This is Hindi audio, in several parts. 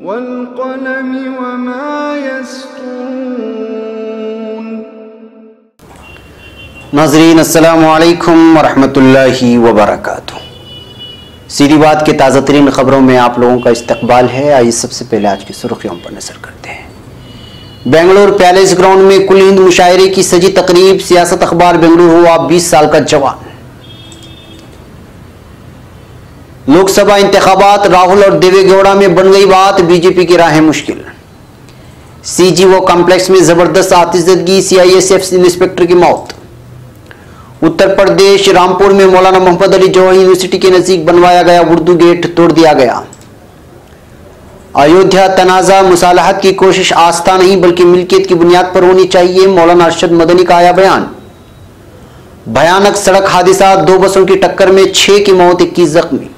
वल्क़लम वमा यस्तुरून। नाज़रीन अस्सलामु अलैकुम वरहमतुल्लाहि वबरकातुहू। सीधी बात के ताज़ा तरीन खबरों में आप लोगों का इस्तकबाल है। आइए सबसे पहले आज की सुर्खियों पर नजर करते हैं। बेंगलुरु पैलेस ग्राउंड में कुल हिंद मुशायरे की सजी तकरीब, सियासत अखबार बेंगलुरु हुआ 20 साल का जवान। लोकसभा इंतखाबात, राहुल और देवेगौड़ा में बन गई बात, बीजेपी की राहें मुश्किल। सीजीओ कॉम्प्लेक्स में जबरदस्त आतिशबाजी, सीआईएसएफ इंस्पेक्टर की मौत। उत्तर प्रदेश रामपुर में मौलाना मोहम्मद अली जौहरी यूनिवर्सिटी के नजदीक बनवाया गया उर्दू गेट तोड़ दिया गया। अयोध्या तनाज़ा, मुसालहत की कोशिश आस्था नहीं बल्कि मिल्कियत की बुनियाद पर होनी चाहिए, मौलाना अरशद मदनी का आया बयान। भयानक सड़क हादसा, 2 बसों की टक्कर में 6 की मौत, 21 जख्मी।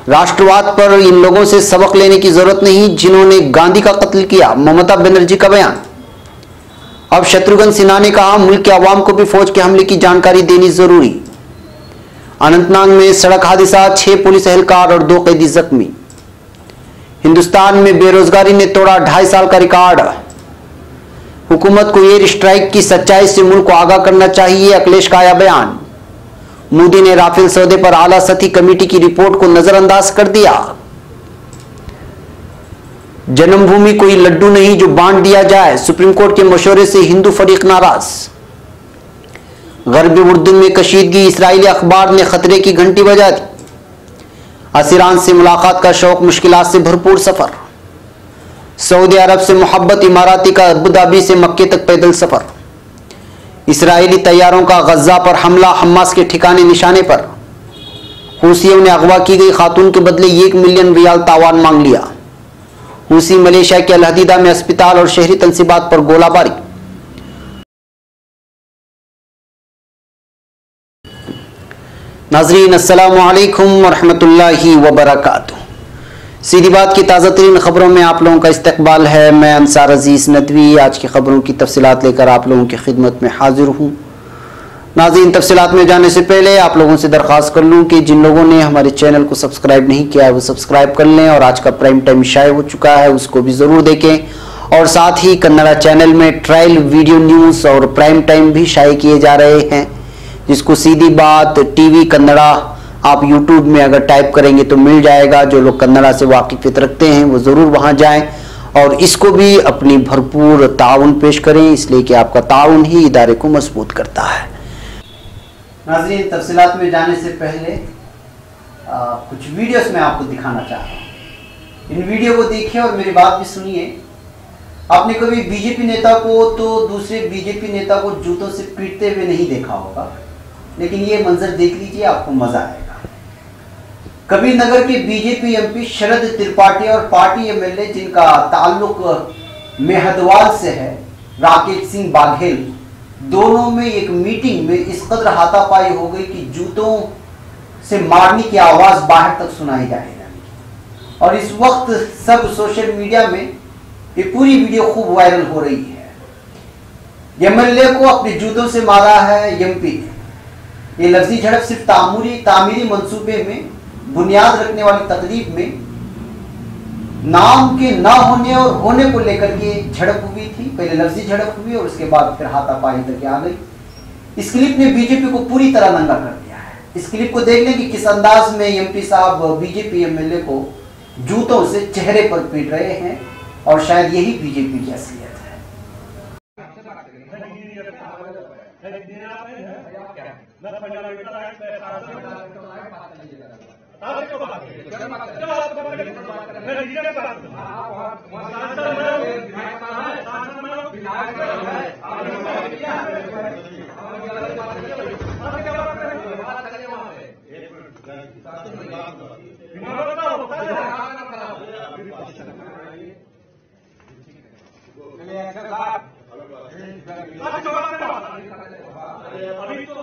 राष्ट्रवाद पर इन लोगों से सबक लेने की जरूरत नहीं जिन्होंने गांधी का कत्ल किया, ममता बनर्जी का बयान। अब शत्रुघ्न सिन्हा ने कहा, मुल्क के अवाम को भी फौज के हमले की जानकारी देनी जरूरी। अनंतनाग में सड़क हादसा, 6 पुलिस एहलकार और 2 कैदी जख्मी। हिंदुस्तान में बेरोजगारी ने तोड़ा 2.5 साल का रिकॉर्ड। हुकूमत को एयर स्ट्राइक की सच्चाई से मुल्क को आगाह करना चाहिए, अखिलेश का आया बयान। मोदी ने राफेल सौदे पर आला सतही कमेटी की रिपोर्ट को नजरअंदाज कर दिया। जन्मभूमि कोई लड्डू नहीं जो बांट दिया जाए, सुप्रीम कोर्ट के मशवरे से हिंदू फरीक नाराज। गरबी उर्दू में कशीदगी, इस्राएली अखबार ने खतरे की घंटी बजा दी। असीरान से मुलाकात का शौक, मुश्किलात से भरपूर सफर। सऊदी अरब से मोहब्बत, इमाराती का अबू धाबी से मक्के तक पैदल सफर। इस्राएली तैयारों का गज्जा पर हमला, हमास के ठिकाने निशाने पर। हूसियों ने अगवा की गई खातून के बदले 1 मिलियन रियाल तावान मांग लिया। हूसी मलेशिया के अल हदीदा में अस्पताल और शहरी तंसीबात पर गोलाबारी। नाज़रीन अस्सलामु अलैकुम वरहमतुल्लाहि वबरकातुहू। सीधी बात की ताज़ा तरीन खबरों में आप लोगों का इस्तकबाल है। मैं अंसार अजीज़ नदवी आज की खबरों की तफसीलात लेकर आप लोगों की खिदमत में हाजिर हूँ। नाज़रीन, तफसीलात में जाने से पहले आप लोगों से दरख्वास्त कर लूँ कि जिन लोगों ने हमारे चैनल को सब्सक्राइब नहीं किया है वो सब्सक्राइब कर लें, और आज का प्राइम टाइम शाये हो चुका है उसको भी ज़रूर देखें। और साथ ही कन्नड़ा चैनल में ट्रायल वीडियो न्यूज़ और प्राइम टाइम भी शाये किए जा रहे हैं, जिसको सीधी बात टीवी कन्नड़ा आप यूट्यूब में अगर टाइप करेंगे तो मिल जाएगा। जो लोग कन्नड़ा से वाकिफियत रखते हैं वो ज़रूर वहाँ जाएं और इसको भी अपनी भरपूर ताउन पेश करें, इसलिए कि आपका ताउन ही इदारे को मजबूत करता है। नाज़रीन, तफसीलात में जाने से पहले कुछ वीडियोस मैं आपको दिखाना चाहता हूँ। इन वीडियो को देखिए और मेरी बात भी सुनिए। आपने कभी बीजेपी नेता को तो दूसरे बीजेपी नेता को जूतों से पीटते हुए नहीं देखा होगा, लेकिन ये मंजर देख लीजिए, आपको मजा आएगा। कबीर नगर के बीजेपी एमपी शरद त्रिपाठी और पार्टी एमएलए जिनका ताल्लुक मेहदवाल से है, राकेश सिंह बाघेल, दोनों में एक मीटिंग में इस कदर हाथापाई हो गई कि जूतों से मारने की आवाज बाहर तक सुनाई जाने लगी। और इस वक्त सब सोशल मीडिया में ये पूरी वीडियो खूब वायरल हो रही है। एमएलए को अपने जूतों से मारा है एमपी ने। ये लफ्जी झड़प सिर्फ तामीरी मंसूबे में बुनियाद रखने वाली तकरीब में नाम के ना होने और होने को लेकर के झड़प हुई थी। पहले लफ्जी झड़प हुई और उसके बाद फिर हाथापाई तक आ गई। इस क्लिप ने बीजेपी को पूरी तरह नंगा कर दिया है। इस क्लिप को देख लें कि किस अंदाज में एमपी साहब बीजेपी एमएलए को जूतों से चेहरे पर पीट रहे हैं, और शायद यही बीजेपी की असलियत है। अभी तो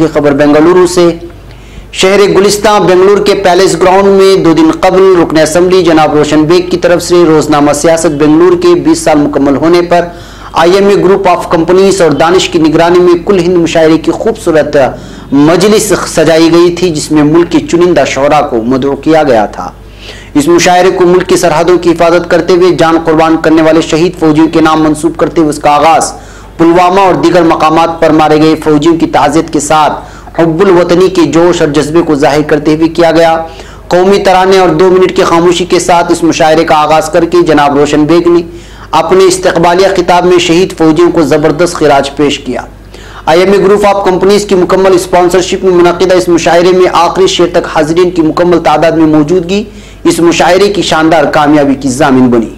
खबर बेंगलुरु से। शहर गुलिस्तान बेंगलुरु के पैलेस ग्राउंड में 2 दिन कबल रुकन असम्बली जनाब रोशन बेग की तरफ से रोजनामा सियासत बेंगलुरु के 20 साल मुकम्मल होने पर IMA ग्रुप ऑफ कंपनीज और दानिश की निगरानी में कुल हिंद मुशायरे की खूबसूरत मजलिस सजाई गई थी, जिसमें मुल्क की चुनिंदा शोरा को मदऊ किया गया था। इस मुशायरे को मुल्क की सरहदों की हिफाजत करते हुए जान कुर्बान करने वाले शहीद फौजियों के नाम मंसूब करते हुए उसका आगाज पुलवामा और दीगर मकामात पर मारे गए फौजियों की ताज़ियत के साथ हुब्बुल वतनी के जोश और जज्बे को जाहिर करते हुए किया गया। कौमी तराने और 2 मिनट की खामोशी के साथ इस मुशायरे का आगाज करके जनाब रोशन बेग ने अपने इस्तकबालिया खिताब में शहीद फौजियों को जबरदस्त खिराज पेश किया। IMA ग्रुप ऑफ कंपनीज की मुकम्मल स्पॉन्सरशिप में मुनक़िदा इस मुशायरे में आखिरी शेर तक हाजिरीन की मुकम्मल तादाद में मौजूदगी इस मुशायरे की शानदार कामयाबी की जामिन बनी।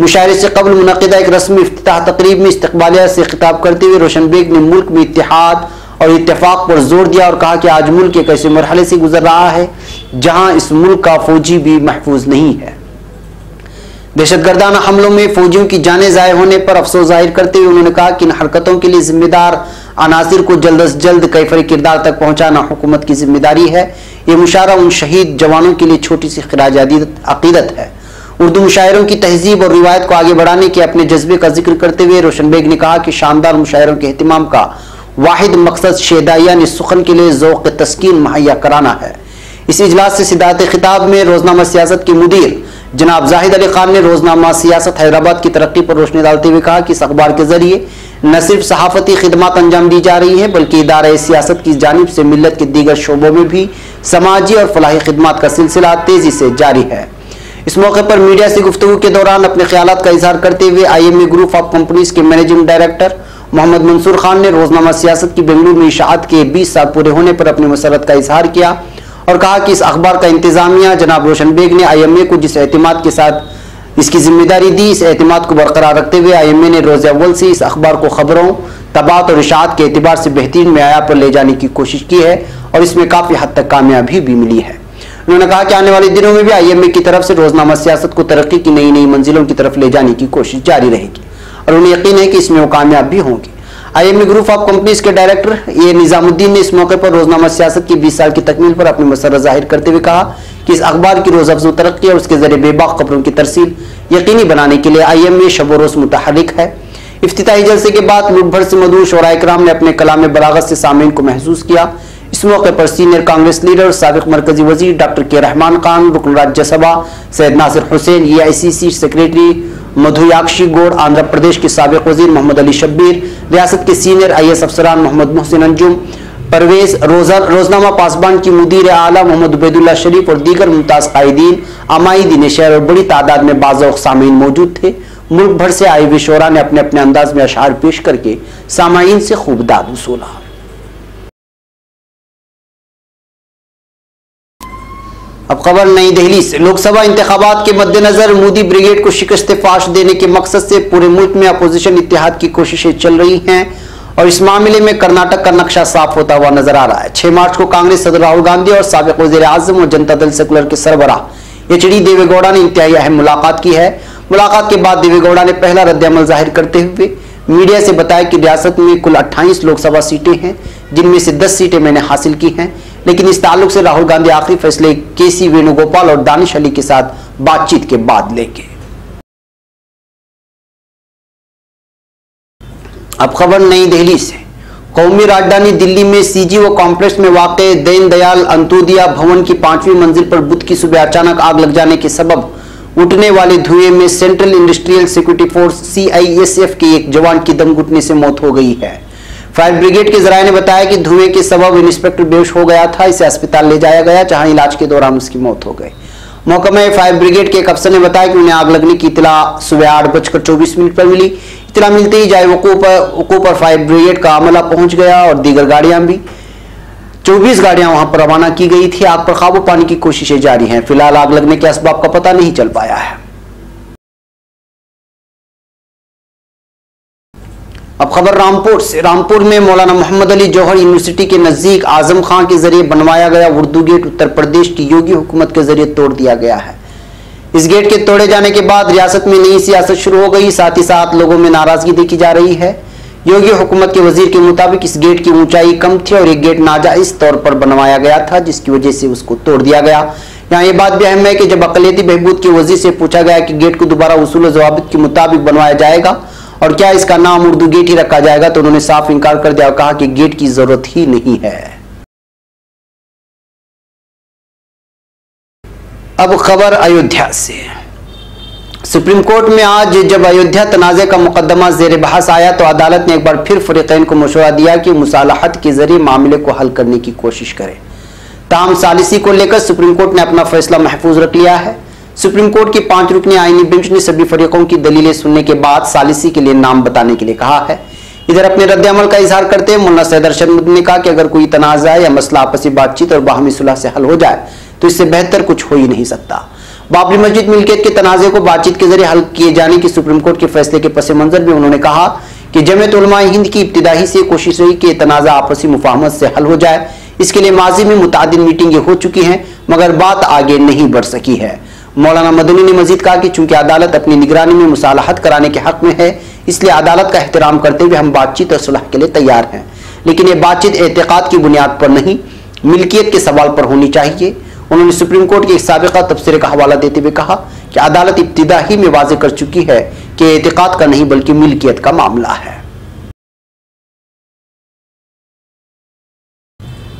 मुशायरे से कबल मुनक़िदा एक रस्मी इफ्तिताह तकरीब में इस्तकबालिया से खिताब करते हुए रोशन बेग ने मुल्क में इत्तेहाद और इत्तेफाक पर जोर दिया और कहा कि आज मुल्क एक ऐसे मरहले से गुजर रहा है जहां इस मुल्क का फौजी भी महफूज नहीं है। दहशतगर्दाना हमलों में फौजियों की जानें ज़ाय होने पर अफसोस जाहिर करते हुए उन्होंने कहा कि इन हरकतों के लिए जिम्मेदार अनासिर को जल्द अज जल्द कैफर किरदार तक पहुंचाना हुकूमत की जिम्मेदारी है। ये मुशायरा उन शहीद जवानों के लिए छोटी सी खिराज अकीदत है। उर्दू मुशायरों की तहजीब और रिवायत को आगे बढ़ाने के अपने जज्बे का जिक्र करते हुए रोशन बेग ने कहा कि शानदार मुशायरों के एहतिमाम का वाहिद मकसद शेदायान सुखन के लिए ज़ौक़ तस्कीन मुहैया कराना है। इस इजलास से सिदात खिताब में रोजनामा सियासत के मुदीर जनाब जाहिद अली खान ने रोजनामा सियासत हैदराबाद की तरक्की पर रोशनी डालते हुए कहा कि इस अखबार के जरिए न सिर्फ सहाफती खिदमत अंजाम दी जा रही है बल्कि इदारे सियासत की जानिब से मिल्लत के दीगर शोबों में भी समाजी और फलाही खिदमत का सिलसिला तेजी से जारी है। इस मौके पर मीडिया से गुफ्तगू के दौरान अपने ख्यालात का इजहार करते हुए IMA ग्रुप ऑफ कंपनीज के मैनेजिंग डायरेक्टर मोहम्मद मंसूर खान ने रोजनामा सियासत की बेंगलुरु में इशाअत के 20 साल पूरे होने पर अपनी मसरत का इजहार किया और कहा कि इस अखबार का इंतजामिया जनाब रोशन बेग ने IMA को जिस एतमाद के साथ इसकी जिम्मेदारी दी, इस एतमाद को बरकरार रखते हुए IMA ने रोज़ अव्वल से इस अखबार को खबरों, तबात और इशाअत के एतबार से बेहतरीन मेयार पर ले जाने की कोशिश की है और इसमें काफ़ी हद तक कामयाबी भी मिली है। उन्होंने कहा कि आने वाले दिनों में भी IMA की तरफ से रोजनामा सियासत को तरक्की की नई नई मंजिलों की तरफ ले जाने की कोशिश जारी रहेगी और उन्हें यकीन है कि इसमें वो कामयाब भी होंगे। IMA ग्रुप ऑफ कंपनीज के डायरेक्टर ए निजामुद्दीन ने इस मौके पर रोजनामा सियासत की 20 साल की तकमील पर अपनी मसरत जाहिर करते हुए कहा कि इस अखबार की रोज अफजू तरक्की और उसके जरिए बेबाक खबरों की तरसील यकीनी बनाने के लिए IMA शब रोज मुतहर्रिक है। इफ्तिताही जलसे के बाद मुल्क भर से मौजूद शोरा इकराम ने अपने कलाम बलागत से सामीन को महसूस किया। इस मौके पर सीनियर कांग्रेस लीडर साबिक मरकजी वजीर डॉक्टर के रहमान खान, रुकन राज्यसभा सैयद नासिर हुसैन, EICC सेक्रेटरी मधुयाक्षी गौड़, आंध्र प्रदेश के साबिक वजीर मोहम्मद अली शब्बीर, रियासत के सीनियर IAS अफसरान मोहम्मद मोहसिन अंजुम, परवेज रोजनामा पासबान की मुदीर आला मोहम्मद उबैदुल्लाह शरीफ और दीगर मुमताज कायदीन, अमायदीन शहर और बड़ी तादाद में बाज़ौक़ सामीन मौजूद थे। मुल्क भर से आए हुए शोरा ने अपने अपने अंदाज में अशआर पेश करके सामाईन से खूब दाद वसूला। अब खबर नई दिल्ली से। लोकसभा इंतखाबात के मद्देनजर मोदी ब्रिगेड को शिकस्त फाश देने के मकसद से पूरे मुल्क में अपोजिशन इत्तेहाद की कोशिशें चल रही हैं और इस मामले में कर्नाटक का नक्शा साफ होता हुआ नजर आ रहा है। 6 मार्च को कांग्रेस सदर राहुल गांधी और साबिक वज़ीर आज़म और जनता दल सेकुलर के सरबराह HD देवेगौड़ा ने इंतहाई अहम मुलाकात की है। मुलाकात के बाद देवेगौड़ा ने पहला रद्द-ए-अमल जाहिर करते हुए मीडिया से बताया कि रियासत में कुल 28 लोकसभा सीटें हैं, जिनमें से 10 सीटें मैंने हासिल की हैं, लेकिन इस ताल्लुक से राहुल गांधी आखिरी फैसले KC वेणुगोपाल और दानिश अली के साथ बातचीत के बाद लेंगे। अब खबर नई दिल्ली से। कौमी राजधानी दिल्ली में CGO कॉम्प्लेक्स में वाक़े दीन दयाल अंत्योदया भवन की 5वीं मंजिल पर बुध की सुबह अचानक आग लग जाने के सबब उठने वाले धुएं में central industrial security force CISF के एक जवान की दम घुटने से मौत हो गई है। फायर ब्रिगेड के जराये ने बताया कि धुएं के सबब इंस्पेक्टर बेहोश हो गया था। इसे अस्पताल ले जाया गया, जहां इलाज के दौरान उसकी मौत हो गई। मौके में फायर ब्रिगेड के एक अफसर ने बताया कि उन्हें आग लगने की इतला सुबह 8:24 पर मिली। इतला मिलते ही जाए वकूफ पर फायर ब्रिगेड का अमला पहुंच गया और दीगर गाड़ियां भी 24 गाड़ियां वहां पर रवाना की गई थी। आग पर काबू पाने की कोशिशें जारी हैं। फिलहाल आग लगने के असबाब का पता नहीं चल पाया है। अब खबर रामपुर से। रामपुर में मौलाना मोहम्मद अली जौहर यूनिवर्सिटी के नजदीक आजम खां के जरिए बनवाया गया उर्दू गेट उत्तर प्रदेश की योगी हुकूमत के जरिए तोड़ दिया गया है। इस गेट के तोड़े जाने के बाद रियासत में नई सियासत शुरू हो गई। साथ ही साथ लोगों में नाराजगी देखी जा रही है। योगी हुकूमत के वजीर के मुताबिक इस गेट की ऊंचाई कम थी और एक गेट नाजायज तौर पर बनवाया गया था, जिसकी वजह से उसको तोड़ दिया गया। यहाँ ये बात भी अहम है कि जब अक़लियती बहबूद के वजीर से पूछा गया कि गेट को दोबारा उसूल ज़वाबित के मुताबिक बनवाया जाएगा और क्या इसका नाम उर्दू गेट ही रखा जाएगा, तो उन्होंने साफ इनकार कर दिया और कहा कि गेट की जरूरत ही नहीं है। अब खबर अयोध्या से। सुप्रीम कोर्ट में आज जब अयोध्या तनाज़े का मुकदमा ज़ेर बहस आया तो अदालत ने एक बार फिर फरीक़ैन को मशवरा दिया कि मुसालहत के जरिए मामले को हल करने की कोशिश करें। ताहम सालिसी को लेकर सुप्रीम कोर्ट ने अपना फैसला महफूज रख लिया है। सुप्रीम कोर्ट की 5 रुकनी आईनी बेंच ने सभी फरीकों की दलीलें सुनने के बाद सालिसी के लिए नाम बताने के लिए कहा है। इधर अपने रद्द-ए-अमल का इजहार करते हुए मुल्ला सैयद अरशद मदनी ने कहा कि अगर कोई तनाज़ा या मसला आपसी बातचीत और बाहमी सुलह से हल हो जाए तो इससे बेहतर कुछ हो ही नहीं सकता। बाबरी मस्जिद मिल्कियत के तनाज़े को बातचीत के जरिए हल किए जाने की सुप्रीम कोर्ट के फैसले के पस मंजर में उन्होंने कहा कि जमीयत उलमा-ए हिंद की इब्तिदाई से कोशिश रही कि तनाज़ा आपसी मुफाहमत से हल हो जाए। इसके लिए माजी में मुतादिद मीटिंगें हो चुकी हैं मगर बात आगे नहीं बढ़ सकी है। मौलाना मदनी ने मजीद कहा कि चूंकि अदालत अपनी निगरानी में मुसालहत कराने के हक में है, इसलिए अदालत का एहतराम करते हुए हम बातचीत और सुलह के लिए तैयार हैं, लेकिन ये बातचीत एतकाद की बुनियाद पर नहीं, मिल्कियत के सवाल पर होनी चाहिए। उन्होंने सुप्रीम कोर्ट के एक साबिका तबसरे का हवाला देते हुए कहा कि अदालत इब्तिदा ही में वाज़ेह कर चुकी है कि एतकाद का नहीं बल्कि मिल्कियत का मामला है।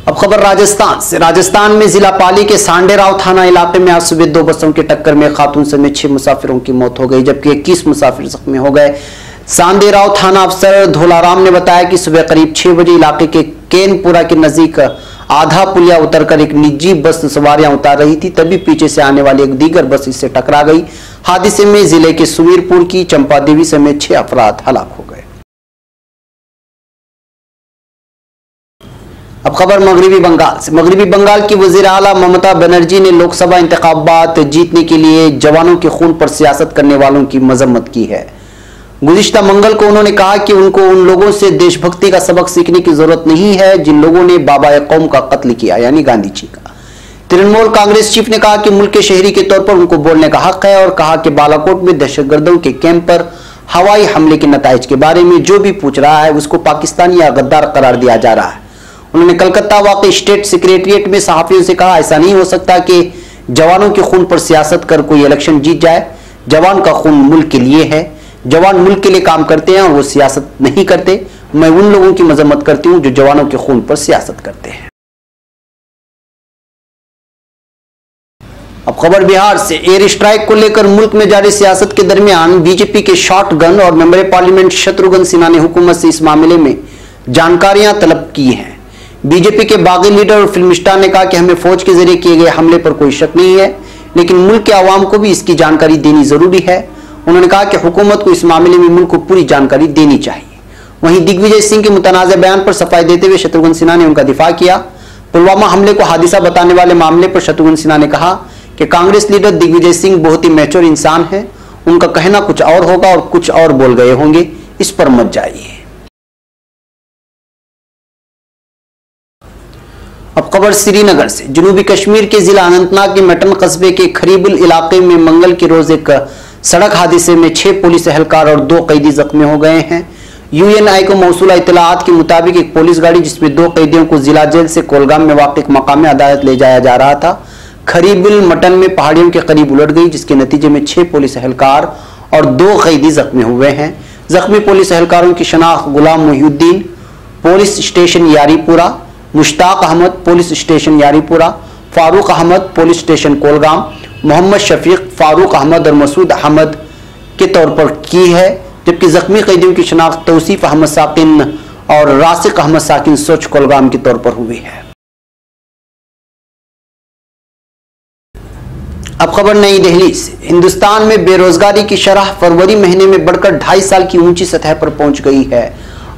अब खबर राजस्थान से। राजस्थान में जिला पाली के सांडेराव थाना इलाके में आज सुबह 2 बसों की टक्कर में खातून समेत 6 मुसाफिरों की मौत हो गई, जबकि 21 मुसाफिर जख्मी हो गए। सांडेराव थाना अफसर धोलाराम ने बताया कि सुबह करीब 6 बजे इलाके के केनपुरा के नजदीक आधा पुलिया उतरकर एक निजी बस सवारियां उतार रही थी, तभी पीछे से आने वाली एक दीगर बस इससे टकरा गई। हादसे में जिले के सुमीरपुर की चंपा देवी समेत 6 अफराद हलाक हो गए। अब खबर मगरबी बंगाल से। मगरबी बंगाल की वजीर आला ममता बनर्जी ने लोकसभा इंतखाबात जीतने के लिए जवानों के खून पर सियासत करने वालों की मजम्मत की है। गुज़िश्ता मंगल को उन्होंने कहा कि उनको उन लोगों से देशभक्ति का सबक सीखने की जरूरत नहीं है जिन लोगों ने बाबा कौम का कत्ल किया, यानी गांधी जी का। तृणमूल कांग्रेस चीफ ने कहा कि मुल्क के शहरी के तौर पर उनको बोलने का हक है और कहा कि बालाकोट में दहशतगर्दों के कैंप पर हवाई हमले के नताइज के बारे में जो भी पूछ रहा है उसको पाकिस्तानी या गद्दार करार दिया जा रहा है। उन्होंने कलकत्ता वाक़ स्टेट सेक्रेटरिएट में सहाफियों से कहा, ऐसा नहीं हो सकता कि जवानों के खून पर सियासत कर कोई इलेक्शन जीत जाए। जवान का खून मुल्क के लिए है, जवान मुल्क के लिए काम करते हैं और वो सियासत नहीं करते। मैं उन लोगों की मजम्मत करती हूं जो जवानों के खून पर सियासत करते हैं। अब खबर बिहार से। एयर स्ट्राइक को लेकर मुल्क में जारी सियासत के दरमियान बीजेपी के शॉर्ट गन और मेंबर पार्लियामेंट शत्रुघ्न सिन्हा ने हुकूमत से इस मामले में जानकारियां तलब की हैं। बीजेपी के बागी लीडर और फिल्म स्टार ने कहा कि हमें फौज के जरिए किए गए हमले पर कोई शक नहीं है, लेकिन मुल्क के आवाम को भी इसकी जानकारी देनी जरूरी है। उन्होंने कहा कि हुकूमत को इस मामले में मुल्क को पूरी जानकारी देनी चाहिए। वहीं दिग्विजय सिंह के मुतनाज़ बयान पर सफाई देते हुए शत्रुघ्न सिन्हा ने उनका दिफा किया। पुलवामा हमले को हादिसा बताने वाले मामले पर शत्रुघ्न सिन्हा ने कहा कि कांग्रेस लीडर दिग्विजय सिंह बहुत ही मैच्योर इंसान है, उनका कहना कुछ और होगा और कुछ और बोल गए होंगे, इस पर मत जाइए। अब खबर श्रीनगर से। जनूबी कश्मीर के जिला अनंतनाग के मटन कस्बे के खरीबुल इलाके में मंगल के रोज एक सड़क हादसे में 6 पुलिस एहलकार और 2 कैदी जख्मी हो गए हैं। यूएनआई को मौसूला इत्तलाआत के मुताबिक एक पुलिस गाड़ी जिसमें 2 कैदियों को जिला जेल से कोलगाम में वाक़ मकामी अदालत ले जाया जा रहा था, खरीबुल मटन में पहाड़ियों के करीब उलट गई, जिसके नतीजे में 6 पुलिस एहलकार और 2 कैदी जख्मी हुए हैं। जख्मी पुलिस एहलकारों की शनाख्त Ghulam Mohiuddin, police station Yaripura, Mushtaq Ahmad, police station Yaripura, Farooq Ahmad, police station Kulgam, Mohammad Shafiq, Farooq Ahmad और मसूद अहमद के तौर पर की है, जबकि जख्मी कैदियों की शनाख्त तौसीफ अहमद साकिन और रासिक अहमद साकिन सोच कोलगाम के तौर पर हुई है। अब खबर नई दिल्ली से। हिंदुस्तान में बेरोजगारी की शरह फरवरी महीने में बढ़कर 2.5 साल की ऊंची सतह पर पहुंच गई है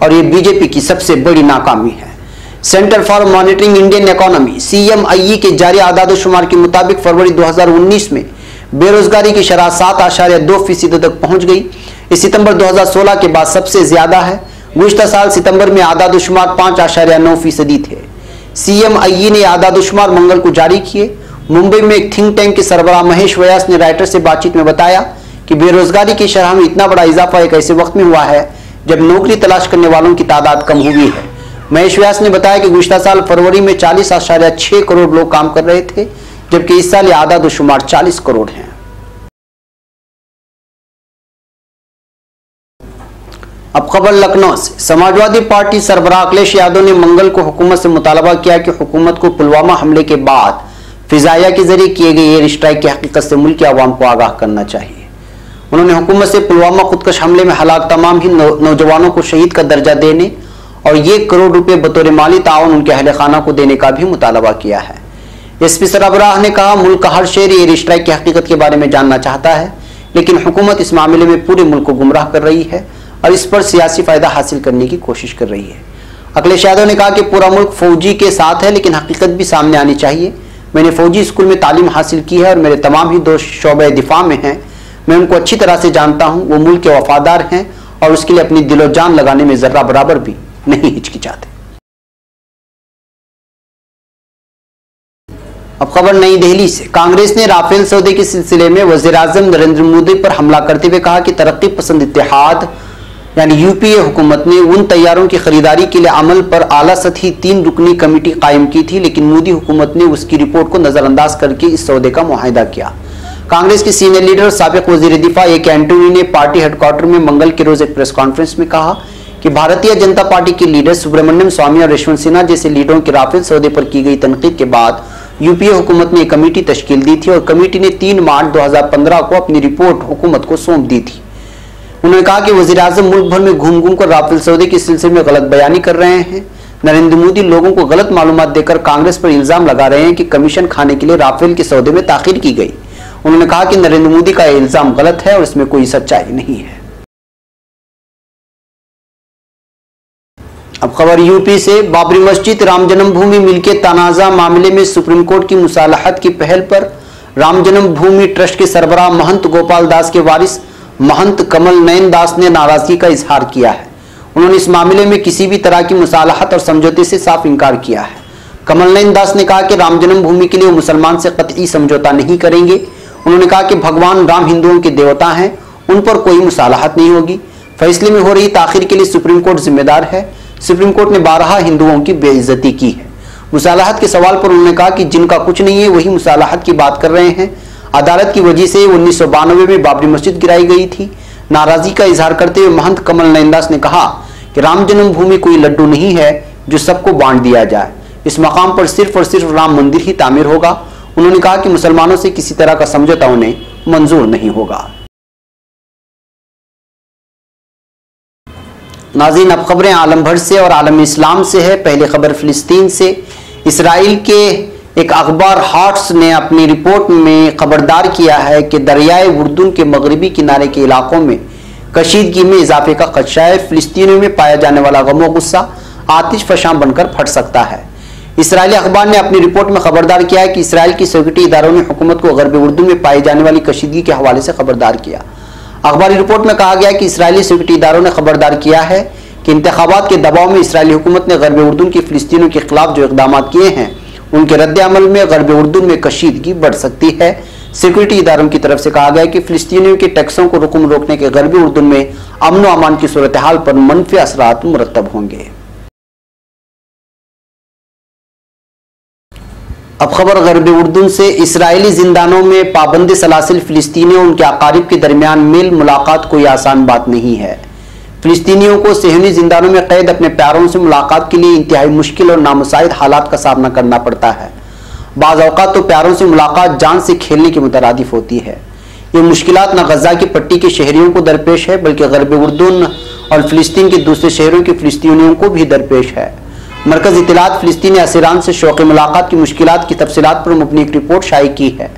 और ये बीजेपी की सबसे बड़ी नाकामी है। Centre for monitoring Indian economy CMIE के जारी आदाद-ओ-शुमार के मुताबिक फरवरी 2019 में बेरोजगारी की शरह 7.2% तक पहुंच गई। इस सितंबर 2016 के बाद सबसे ज्यादा है। गुज़िश्ता साल सितंबर में आदाद-ओ-शुमार 5.9% थे। CMIE ने आदाद-ओ-शुमार मंगल को जारी किए। मुंबई में एक थिंक टैंक के सरबराह महेश व्यास ने राइटर से बातचीत में बताया कि बेरोजगारी की शरह में इतना बड़ा इजाफा एक ऐसे वक्त में हुआ है जब नौकरी तलाश करने वालों की तादाद कम हुई है। महेश व्यास ने बताया कि गुज़िश्ता साल फरवरी में 40.6 करोड़ लोग काम कर रहे थे, जबकि इस साल यह आदाद शुमार 40 करोड़ है। अब खबर लखनऊ से। समाजवादी पार्टी सरबराह अखिलेश यादव ने मंगल को हुकूमत से मुतालबा किया कि हुकूमत को पुलवामा हमले के बाद फिजाइया के जरिए किए गए एयर स्ट्राइक की हकीकत से मुल्क की आवाम को आगाह करना चाहिए। उन्होंने हुकूमत से पुलवामा खुदकश हमले में हलाक तमाम ही नौजवानों को शहीद का दर्जा देने और 1 करोड़ रुपए बतौर माली ताउन उनके अहले खाना को देने का भी मुतालबा किया है। एसपी सरबराह ने कहा, मुल्क का हर शहरी एयर स्ट्राइक की हकीकत के बारे में जानना चाहता है, लेकिन हुकूमत इस मामले में पूरे मुल्क को गुमराह कर रही है और इस पर सियासी फायदा हासिल करने की कोशिश कर रही है। अखिलेश यादव ने कहा कि पूरा मुल्क फौजी के साथ है, लेकिन हकीकत भी सामने आनी चाहिए। मैंने फौजी स्कूल में तालीम हासिल की है और मेरे तमाम ही दोस्त शोबे दिफा में हैं। मैं उनको अच्छी तरह से जानता हूं। वो मुल्क के वफादार हैं और उसके लिए अपनी दिलो जान लगाने में जर्रा बराबर भी नहीं हिचकिचाते। अब खबर नई दिल्ली से। कांग्रेस ने राफेल सौदे के सिलसिले में वज़ीर-ए-आज़म नरेंद्र मोदी पर हमला करते हुए कहा कि तरक्की पसंद इत्तेहाद यानी यूपीए हुकूमत ने उन तैयारों की खरीदारी के लिए अमल पर आला सतही 3 रुकनी कमेटी कायम की थी, लेकिन मोदी हुकूमत ने उसकी रिपोर्ट को नजरअंदाज करके इस सौदे का मुआहिदा किया। कांग्रेस के सीनियर लीडर साबिक वजीर दिफा ए.के. एंटोनी ने पार्टी हेडक्वार्टर में मंगल के रोज एक प्रेस कॉन्फ्रेंस में कहा कि भारतीय जनता पार्टी के लीडर सुब्रमण्यम स्वामी और यशवंत सिन्हा जैसे लीडरों के राफेल सौदे पर की गई तनकीद के बाद यूपीए हुकूमत ने एक कमेटी तश्कील दी थी और कमेटी ने 3 मार्च 2015 को अपनी रिपोर्ट हुकूमत को सौंप दी थी। उन्होंने कहा कि वज़ीर-ए-आज़म मुल्क भर में घूम घूम कर राफेल सौदे के सिलसिले में गलत बयानी कर रहे हैं। नरेंद्र मोदी लोगों को गलत मालूमात देकर कांग्रेस पर इल्जाम लगा रहे हैं कि कमीशन खाने के लिए राफेल के सौदे में ताखीर की गई। उन्होंने कहा कि नरेंद्र मोदी का यह इल्जाम गलत है और इसमें कोई सच्चाई नहीं है। अब खबर यूपी से। बाबरी मस्जिद राम जन्मभूमि मिल्कियत तनाज़ा मामले में सुप्रीम कोर्ट की मुसालहत की पहल पर राम जन्मभूमि ट्रस्ट के सरबराह महंत गोपाल दास के वारिस महंत कमल नयन दास ने नाराजगी का इजहार किया है। उन्होंने इस मामले में किसी भी तरह की मुसालहत और समझौते से साफ इनकार किया है। कमल नयन दास ने कहा कि राम जन्मभूमि के लिए वो मुसलमान से कतई समझौता नहीं करेंगे। उन्होंने कहा कि भगवान राम हिंदुओं के देवता हैं, उन पर कोई मुसालहत नहीं होगी। फैसले में हो रही ताखीर के लिए सुप्रीम कोर्ट जिम्मेदार है। सुप्रीम कोर्ट ने 12 हिंदुओं की बेइज्जती की है। मुसालहत के सवाल पर उन्होंने कहा कि जिनका कुछ नहीं है वही मुसालहत की बात कर रहे हैं। अदालत की वजह से 1992 में बाबरी मस्जिद गिराई गई थी। नाराजगी का इजहार करते हुए महंत कमल नयन दास ने कहा कि राम जन्मभूमि कोई लड्डू नहीं है जो सबको बांट दिया जाए। इस मकाम पर सिर्फ और सिर्फ राम मंदिर ही तामीर होगा। उन्होंने कहा कि मुसलमानों से किसी तरह का समझौता उन्हें मंजूर नहीं होगा। नाज़रीन, अब खबरें आलम भर से और आलम इस्लाम से है। पहली खबर फिलिस्तीन से। इसराइल के एक अखबार हार्ट्स ने अपनी रिपोर्ट में खबरदार किया है कि दरियाए उर्दून के मगरबी किनारे के इलाकों में कशीदगी में इजाफे का खदशा है। फिलिस्तीनियों में पाया जाने वाला गमो गुस्सा आतिश फशां बनकर फट सकता है। इसराइली अखबार ने अपनी रिपोर्ट में खबरदार किया है कि इसराइल की सिक्योरिटी इदारों ने हुकूमत को गरब उर्दू में पाई जाने वाली कशीदगी के हवाले से खबरदार किया। अखबारी रिपोर्ट में कहा गया कि इसराइली सिक्योरिटी इदारों ने खबरदार किया है कि इंतखाबात के दबाव में इसराइली हुकूमत ने गरब उर्दू के फिलिस्तीनियों के खिलाफ जो इकदाम किए हैं उनके रद्द अमल में गरब उर्दू में कशीदगी बढ़ सकती है। सिक्योरिटी इदारों की तरफ से कहा गया कि फिलिस्तीनियों के टैक्सों को रुकम रोकने के गरब उर्दू में अमन व अमान की सूरत हाल पर मनफी असरात मुरतब होंगे। अब खबर गरब उर्दू से। इसराइली जिंदानों में पाबंद सलासिल फिलिस्तीनियों उनके अकारिब के दरमियान मेल मुलाकात कोई आसान बात नहीं है। फिलिस्तीनियों को सेहनी जिंदानों में कैद अपने प्यारों से मुलाकात के लिए इंतहाई मुश्किल और नामुसाइद हालात का सामना करना पड़ता है। बाज़ औक़ात तो प्यारों से मुलाकात जान से खेलने के मुतरादिफ होती है। ये मुश्किलात न गज़ा की पट्टी के शहरियों को दरपेश है बल्कि गरब उर्दून और फिलिस्तीन के दूसरे शहरों के फिलिस्तीनियों को भी दरपेश है। मरकज़ इत्तलात फिलिस्तीनी असीरान से शौक़ मुलाकात की मुश्किलात की तफसीलात पर अपनी एक रिपोर्ट शाये की है।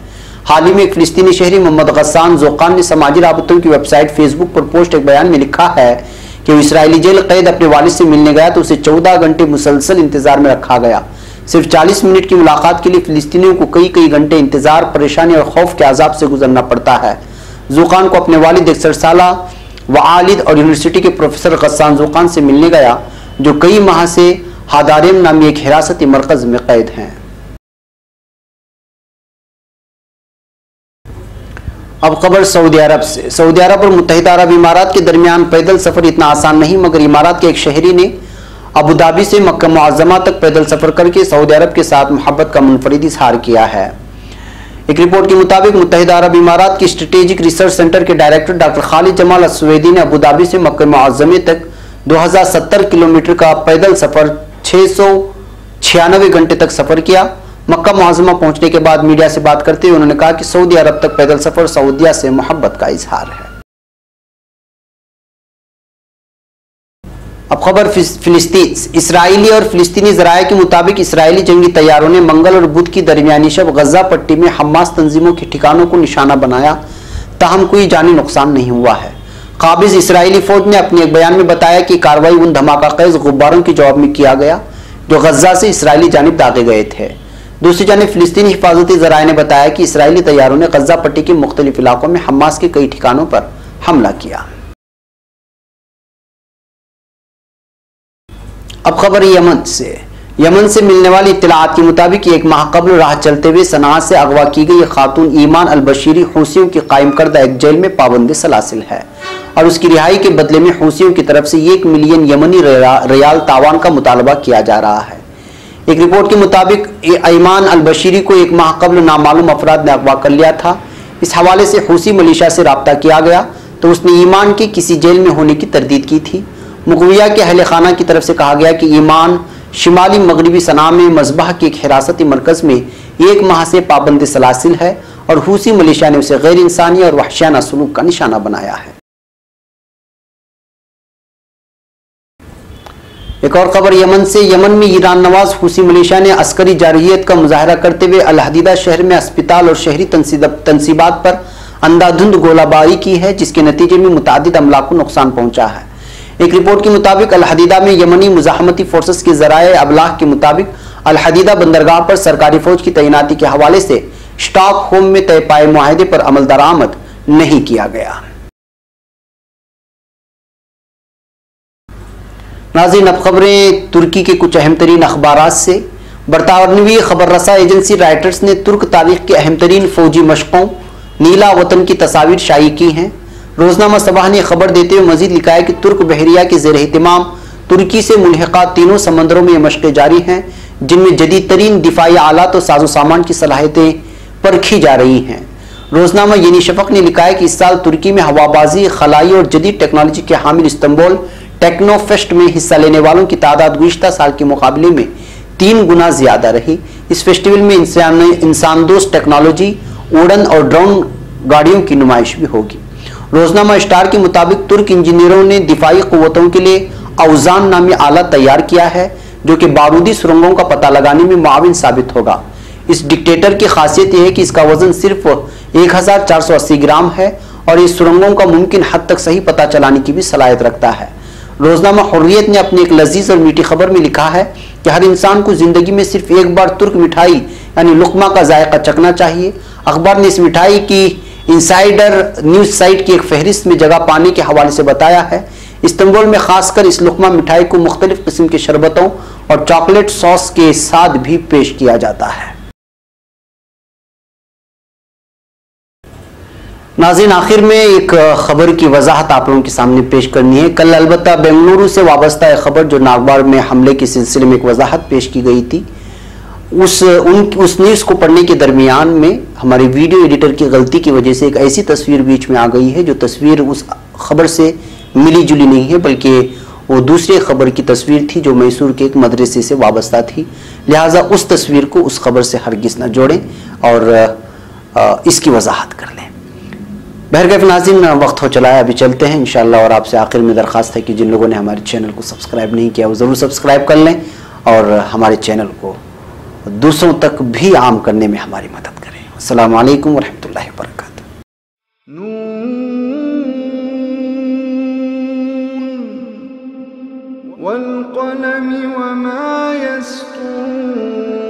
हाल ही में एक फिलिस्तीनी शहरी मोहम्मद गस्सान ज़ोकान ने समाजी राबतों की वेबसाइट फेसबुक पर पोस्ट एक बयान में लिखा है कि वो इसराइली जेल कैद अपने वालिद से मिलने गया तो उसे 14 घंटे मुसलसल इंतजार में रखा गया। सिर्फ 40 मिनट की मुलाकात के लिए फिलिस्तीनियों को कई घंटे इंतजार, परेशानी और खौफ के अजाब से गुजरना पड़ता है। ज़ोकान को अपने वालिद 61 साला वालिद और यूनिवर्सिटी के प्रोफेसर गस्सान ज़ोकान से मिलने गया जो कई माह से हादारेम नामी एक हिरासती मरकज में कैद हैं। अब खबर सऊदी अरब से। सऊदी अरब और मुत्तहिदा अरब इमारात के दरमियान पैदल सफर इतना आसान नहीं, मगर इमारात के एक शहरी ने अबू धाबी से मक्का मुअज़्ज़मा तक पैदल सफर करके सऊदी अरब के साथ मोहब्बत का मुनफरिद इजहार किया है। एक रिपोर्ट के मुताबिक मुत्तहिदा अरब इमारात के स्ट्रेटेजिक रिसर्च सेंटर के डायरेक्टर डॉक्टर खालिद जमाल अस्वेदी ने अबू धाबी से मक्का मुअज़्ज़मा तक 2070 किलोमीटर का पैदल सफर 696 घंटे तक सफर किया। मक्का मुअज़्ज़मा पहुंचने के बाद मीडिया से बात करते हुए उन्होंने कहा कि सऊदी अरब तक पैदल सफर सऊदिया से मोहब्बत का इजहार है। अब खबर फिलिस्तीन। इसराइली और फिलिस्तीनी ज़राए के मुताबिक इसराइली जंगी तैयारों ने मंगल और बुध की दरमियानी शब गजा पट्टी में हमास तंजीमों के ठिकानों को निशाना बनाया, ताहम कोई जानी नुकसान नहीं हुआ है। काबिज इसराइली फौज ने अपने एक बयान में बताया कि कार्रवाई उन धमाका खेज गुब्बारों के जवाब में किया गया जो गजा से इसराइली जानिब दागे गए थे। दूसरी जानिब फिलिस्तीनी हिफाजती ज़राए ने बताया कि इसराइली तैयारों ने गजा पट्टी के मुख्तलिफ इलाकों में हमास के कई ठिकानों पर हमला किया। अब खबर यमन से। यमन से मिलने वाली इत्तलाआत के मुताबिक एक माह कबल राह चलते हुए सनआ से अगवा की गई खातून ईमान अल बशीरी हूसियों की कायम करदा एक जेल में पाबंद सलासिल है और उसकी रिहाई के बदले में हूसियों की तरफ से 1 मिलियन यमनी रियाल तावान का मुतालबा किया जा रहा है। एक रिपोर्ट के मुताबिक ईमान अल बशीरी को एक माह कबल नामालूम अफराद ने अगवा कर लिया था। इस हवाले से हूसी मलिशा से रब्ता किया गया तो उसने ईमान के किसी जेल में होने की तरदीद की थी। मुगविया के अहले खाना की तरफ से कहा गया कि ईमान शिमाली मगरबी सना में मजबाह के एक हिरासती मरकज में 1 माह से पाबंद सलासिल है और हूसी मलिशिया ने उसे गैर इंसानी और वहशियाना सलूक का निशाना बनाया है। एक और खबर यमन से। यमन में ईरान नवाज हूसी मलिशिया ने अस्करी जारहियत का मुजाहरा करते हुए अल हदीदा शहर में अस्पताल और शहरी तनसीबात पर अंधाधुंध गोलाबारी की है, जिसके नतीजे में मुतादिद अमला को नुकसान पहुंचा है। एक रिपोर्ट के मुताबिक अल हदीदा में यमनी मुजाहमती फोर्सेस के ज़राए अबलाग के मुताबिक अल हदीदा बंदरगाह पर सरकारी फौज की तैनाती के हवाले से स्टॉकहोम में तय पाए मुआहदे पर अमल दरामद नहीं किया गया। नाज़रीन, अब खबरें तुर्की के कुछ अहम तरीन अखबारात से। बरतानवी खबर रसा एजेंसी राइटर्स ने तुर्क तारीख के अहम तरीन फौजी मशकों नीला वतन की तस्वीर शाई की हैं। रोजनामा सबाह ने खबर देते हुए मजीद लिखा है कि तुर्क बहरिया के ज़ेर एहतिमाम तुर्की से मुल्हिका तीनों समंदरों में ये मशक़ें जारी हैं, जिनमें जदीद तरीन दिफाई आलात और साजो सामान की सलाहियतें परखी जा रही हैं। रोजनामा येनी शफक ने लिखा है कि इस साल तुर्की में हवाबाजी, खलाई और जदीद टेक्नोलॉजी के हामिल इस्तांबुल टेक्नोफेस्ट में हिस्सा लेने वालों की तादाद गुज़िश्ता साल के मुकाबले में 3 गुना ज्यादा रही। इस फेस्टिवल में इंसान दोस्त टेक्नोलॉजी, उड़न और ड्रोन गाड़ियों की नुमाइश भी होगी। रोजनामा स्टार के मुताबिक तुर्क इंजीनियरों ने दिफाई कुव्वतों के लिए औजान नामी आला तैयार किया है, जो कि बारूदी सुरंगों का पता लगाने में मुआविन साबित होगा। इस डिक्टेटर की खासियत यह है कि इसका वजन सिर्फ 1480 ग्राम है और इस सुरंगों का मुमकिन हद तक सही पता चलाने की भी सलाहियत रखता है। रोजनामा हुर्रियत ने अपनी एक लजीज और मीठी खबर में लिखा है कि हर इंसान को जिंदगी में सिर्फ एक बार तुर्क मिठाई यानी लुकमा का जायका चखना चाहिए। अखबार ने इस मिठाई की इंसाइडर न्यूज साइट की एक फहरिस्त में जगह पाने के हवाले से बताया है। इस्तांबुल में खासकर इस लुकमा मिठाई को मुख्तलिफ किस्म के शरबतों और चॉकलेट सॉस के साथ भी पेश किया जाता है। नाज़रीन, आखिर में एक खबर की वजाहत आप लोगों के सामने पेश करनी है। कल अलबत्ता बेंगलुरु से वाबस्ता एक खबर जो नागवार में हमले के सिलसिले में एक वजाहत पेश की गई थी, उस न्यूज़ को पढ़ने के दरमियान में हमारे वीडियो एडिटर की गलती की वजह से एक ऐसी तस्वीर बीच में आ गई है जो तस्वीर उस खबर से मिली जुली नहीं है, बल्कि वो दूसरे खबर की तस्वीर थी जो मैसूर के एक मदरसे से वाबस्ता थी। लिहाजा उस तस्वीर को उस खबर से हरगिज़ न जोड़ें और इसकी वजाहत कर लें। बहरकैफ नाज़रीन, वक्त हो चला है, अभी चलते हैं इंशाअल्लाह। और आपसे आखिर में दरख्वास्त है कि जिन लोगों ने हमारे चैनल को सब्सक्राइब नहीं किया वो ज़रूर सब्सक्राइब कर लें और हमारे चैनल को दूसरों तक भी आम करने में हमारी मदद करें। अस्सलामु अलैकुम वरहमतुल्लाहि वबरकातुहू। वल क़लमि वमा यस्तूरून।